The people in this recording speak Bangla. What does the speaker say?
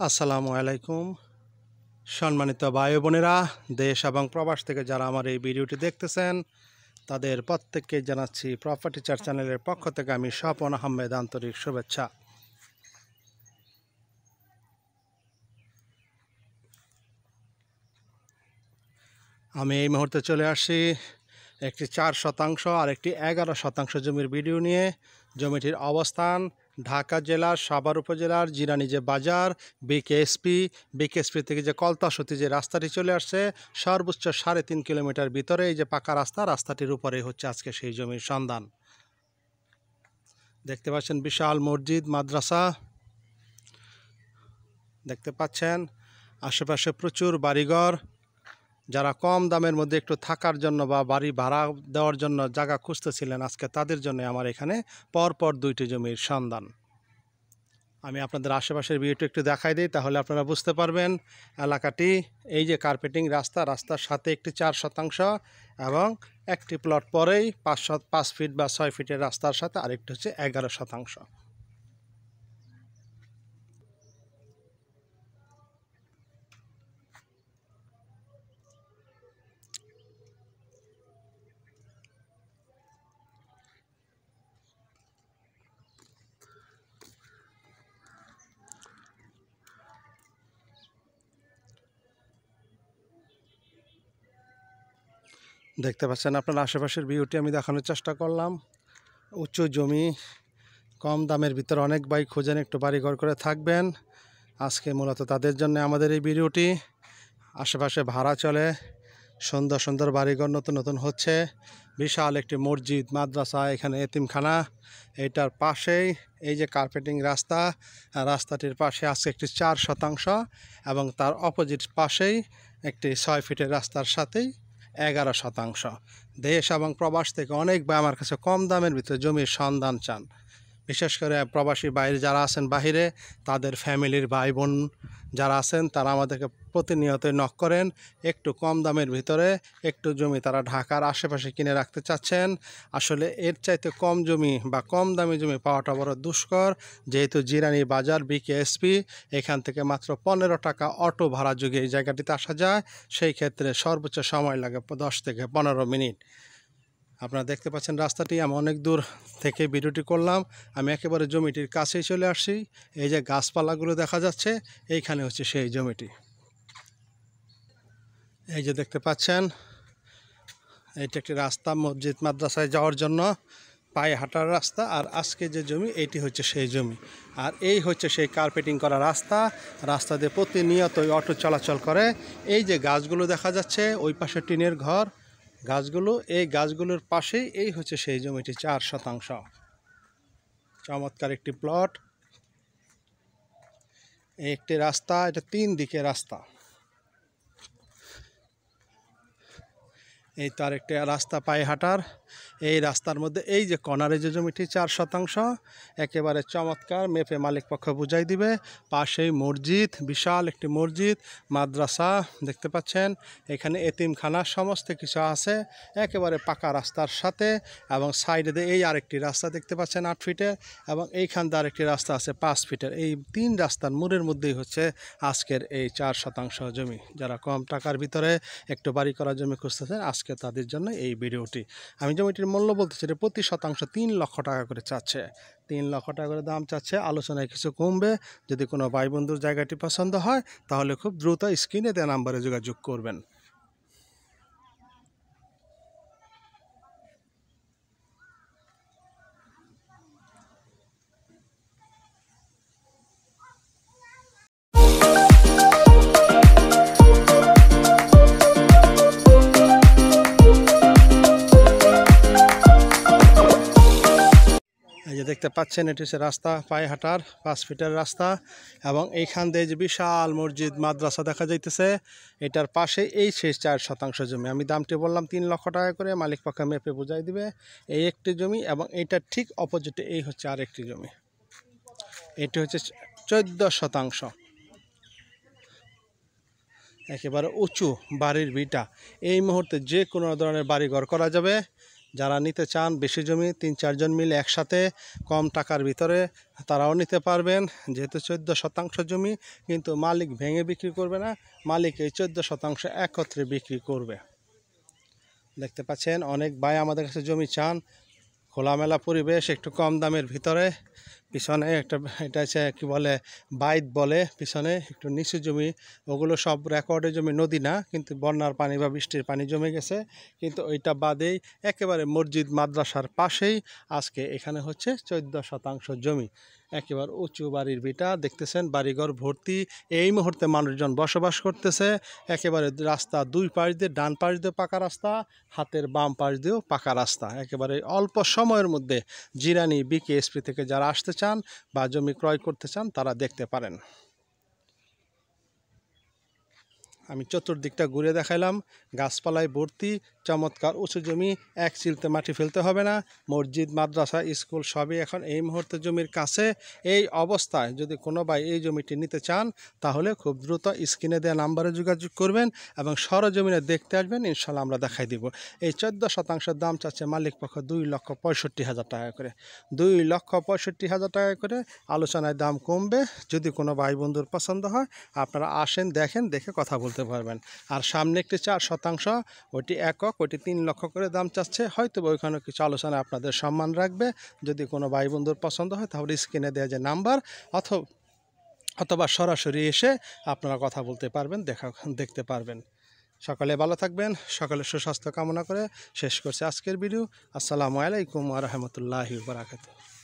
আসসালামু আলাইকুম সম্মানিত ভাই বোনেরা, দেশ এবং প্রবাস থেকে যারা আমার এই ভিডিওটি দেখতেছেন তাদের প্রত্যেককে জানাচ্ছি প্রপার্টি চার্ট চ্যানেলের পক্ষ থেকে আমি স্বপন আহমেদ আন্তরিক শুভেচ্ছা। আমি এই মুহূর্তে চলে আসছি একটি 4 শতাংশ আর একটি 11 শতাংশ জমির ভিডিও নিয়ে। জমিটির অবস্থান ঢাকা জেলার সাভার উপজেলার জিরানী যে বাজার বিকেএসপি থেকে যে কলতাসতি যে রাস্তাটি চলে আসছে সর্বোচ্চ 3.5 কিলোমিটার ভিতরে এই যে পাকা রাস্তাটির উপরেই হচ্ছে আজকে সেই জমির সন্ধান। দেখতে পাচ্ছেন বিশাল মসজিদ মাদ্রাসা, দেখতে পাচ্ছেন আশেপাশে প্রচুর বাড়িঘর। যারা কম দামের মধ্যে একটু থাকার জন্য বা বাড়ি ভাড়া দেওয়ার জন্য জায়গা খুঁজতেছিলেন আজকে তাদের জন্য আমার এখানে পরপর 2টি জমির সন্ধান। আমি আপনাদের আশেপাশের ভিউটা একটু দেখাই দিই, তাহলে আপনারা বুঝতে পারবেন এলাকাটি। এই যে কার্পেটিং রাস্তার সাথে একটি 4 শতাংশ এবং একটি প্লট পরেই 5 ফিট বা 6 ফিটের রাস্তার সাথে আরেকটি হচ্ছে 11 শতাংশ। দেখতে পাচ্ছেন আপনার আশেপাশের ভিউটি আমি দেখানোর চেষ্টা করলাম। উঁচু জমি, কম দামের ভিতরে অনেক ভাই খোঁজেন একটু বাড়িঘর করে থাকবেন। আজকে মূলত তাদের জন্য আমাদের এই ভিডিওটি। আশেপাশে ভাড়া চলে, সুন্দর সুন্দর বাড়িঘর নতুন নতুন হচ্ছে। বিশাল একটি মসজিদ মাদ্রাসা, এখানে এতিমখানা। এইটার পাশেই এই যে কার্পেটিং রাস্তাটির পাশে আছে একটি 4 শতাংশ এবং তার অপোজিট পাশেই একটি 6 ফিটের রাস্তার সাথেই 11 শতাংশ। দেশ এবং প্রবাস থেকে অনেক ভাই আমার কাছে কম দামের ভিতরে জমির সন্ধান চান। বিশেষ করে প্রবাসী বাইরে যারা আছেন বাহিরে, তাদের ফ্যামিলির ভাই বোন যারা আছেন তারা আমাদেরকে প্রতিনিয়তই নক করেন। একটু কম দামের ভিতরে একটু জমি তারা ঢাকার আশেপাশে কিনে রাখতে চাচ্ছেন। আসলে এর চাইতে কম জমি বা কম দামি জমি পাওয়াটা বড় দুষ্কর, যেহেতু জিরানী বাজার বিকেএসপি এখান থেকে মাত্র 15 টাকা অটো ভাড়া যোগে এই জায়গাটিতে আসা যায়। সেই ক্ষেত্রে সর্বোচ্চ সময় লাগে 10 থেকে 15 মিনিট। আপনারা দেখতে পাচ্ছেন রাস্তাটি, আমি অনেক দূর থেকে ভিডিওটি করলাম। আমি একেবারে জমিটির কাছেই চলে আসছি। এই যে গাছপালাগুলো দেখা যাচ্ছে, এইখানে হচ্ছে সেই জমিটি। এই যে দেখতে পাচ্ছেন এইটা একটি রাস্তা মসজিদ মাদ্রাসায় যাওয়ার জন্য পায়ে হাঁটার রাস্তা। আর আজকে যে জমি এইটি হচ্ছে সেই জমি, আর এই হচ্ছে সেই কার্পেটিং করা রাস্তা দিয়ে প্রতিনিয়তই অটো চলাচল করে। এই যে গাছগুলো দেখা যাচ্ছে ওই পাশে টিনের ঘর, গাছগুলো, এই গাছগুলোর পাশেই এই হচ্ছে সেই জমিটি 4 শতাংশ। চমৎকার একটি প্লট, একটি রাস্তা, এটা 3 দিকে রাস্তা। এই তো আরেকটি রাস্তা পায়ে হাঁটার। এই রাস্তার মধ্যে এই যে কর্নারে যে জমিটি 4 শতাংশ, একেবারে চমৎকার, মেপে মালিক পক্ষ বুঝাই দিবে। পাশেই মসজিদ, বিশাল একটি মসজিদ মাদ্রাসা দেখতে পাচ্ছেন। এখানে এতিমখানা সমস্ত কিছু আছে একেবারে পাকা রাস্তার সাথে। এবং সাইডে দিয়ে এই আরেকটি রাস্তা দেখতে পাচ্ছেন 8 ফিটের, এবং এইখান দিয়ে আরেকটি রাস্তা আছে 5 ফিটের। এই 3 রাস্তার মোড়ের মধ্যেই হচ্ছে আজকের এই 4 শতাংশ জমি। যারা কম টাকার ভিতরে একটু বাড়ি করা জমি খুঁজতেছেন আজকে তাদের জন্য এই ভিডিওটি। আমি জমিটির মূল্য বলতেছি প্রতি শতাংশ 3 লক্ষ টাকা করে চাচ্ছে। 3 লক্ষ টাকা করে দাম চাচ্ছে। আলোচনায় কিছু কমবে। যদি কোনো ভাই বন্ধুর জায়গাটি পছন্দ হয় তাহলে খুব দ্রুত স্ক্রিনে দেওয়া নাম্বারে যোগাযোগ করবেন। এই যে দেখতে পাচ্ছেন এটি হচ্ছে রাস্তা, পায়ে হাঁটার 5 ফিটের রাস্তা, এবং এইখান দিয়ে যে বিশাল মসজিদ মাদ্রাসা দেখা যাইতেছে, এটার পাশে এই শেষ 4 শতাংশ জমি। আমি দামটি বললাম 3 লক্ষ টাকা করে, মালিক পক্ষ মেপে বুঝাই দিবে। এই একটি জমি এবং এইটার ঠিক অপোজিটে এই হচ্ছে আরেকটি জমি। এটি হচ্ছে 14 শতাংশ, একেবারে উঁচু বাড়ির ভিটা। এই মুহূর্তে যে কোনো ধরনের বাড়িঘর করা যাবে। যারা নিতে চান বেশি জমি 3-4 জন মিলে একসাথে কম টাকার ভিতরে তারাও নিতে পারবেন। যেহেতু 14% জমি, কিন্তু মালিক ভেঙে বিক্রি করবে না, মালিক এই 14% একত্রে বিক্রি করবে। দেখতে পাচ্ছেন অনেক ভাই আমাদের কাছে জমি চান, খোলামেলা পরিবেশ, একটু কম দামের ভিতরে। পিছনে একটা এটা হচ্ছে কী বলে বাইত বলে, পিছনে একটু নিচু জমি, ওগুলো সব রেকর্ডের জমি, নদী না, কিন্তু বন্যার পানি বা বৃষ্টির পানি জমে গেছে। কিন্তু ওইটা বাদেই একেবারে মসজিদ মাদ্রাসার পাশেই আজকে এখানে হচ্ছে 14% জমি, একেবারে উঁচু বাড়ির ভিটা। দেখতেছেন বাড়িঘর ভর্তি, এই মুহূর্তে মানুষজন বসবাস করতেছে। একেবারে রাস্তা দুই পাশ দিয়ে, ডান পাশ দিয়ে পাকা রাস্তা, হাতের বাম পাশ দিয়েও পাকা রাস্তা। একেবারে অল্প সময়ের মধ্যে জিরানি বিকেএসপি থেকে যারা আসতে চান বা জমি ক্রয় করতে চান তারা দেখতে পারেন। আমি চতুর্দিকটা ঘুরে দেখাইলাম, গাছপালায় ভর্তি, চমৎকার উঁচু জমি, এক চিলতে মাটি ফেলতে হবে না। মসজিদ মাদ্রাসা স্কুল সবই এখন এই মুহূর্তে জমির কাছে। এই অবস্থায় যদি কোনো ভাই এই জমিটি নিতে চান তাহলে খুব দ্রুত স্ক্রিনে দেওয়া নাম্বারে যোগাযোগ করবেন এবং সরজমিনে দেখতে আসবেন, ইনশাল্লাহ আমরা দেখাই দিব। এই 14% দাম চাচ্ছে মালিক পক্ষ 2,65,000 টাকা করে, 2,65,000 টাকা করে। আলোচনায় দাম কমবে, যদি কোনো ভাই বন্ধুর পছন্দ হয় আপনারা আসেন, দেখেন, দেখে কথা বলতে পারবেন। আর সামনে একটি 4%, ওইটি একক, ওইটি 3 লক্ষ করে দাম চাচ্ছে। হয়তো ওইখানে কিছু আলোচনা আপনাদের সম্মান রাখবে। যদি কোনো ভাই বন্ধুর পছন্দ হয় তাহলে স্ক্রিনে দেওয়া যে নাম্বার অথবা সরাসরি এসে আপনারা কথা বলতে পারবেন, দেখতে পারবেন। সকালে ভালো থাকবেন, সকালে সুস্বাস্থ্য কামনা করে শেষ করছি আজকের ভিডিও। আসসালামু আলাইকুম ওয়া রাহমাতুল্লাহি ওয়া বারাকাতুহু।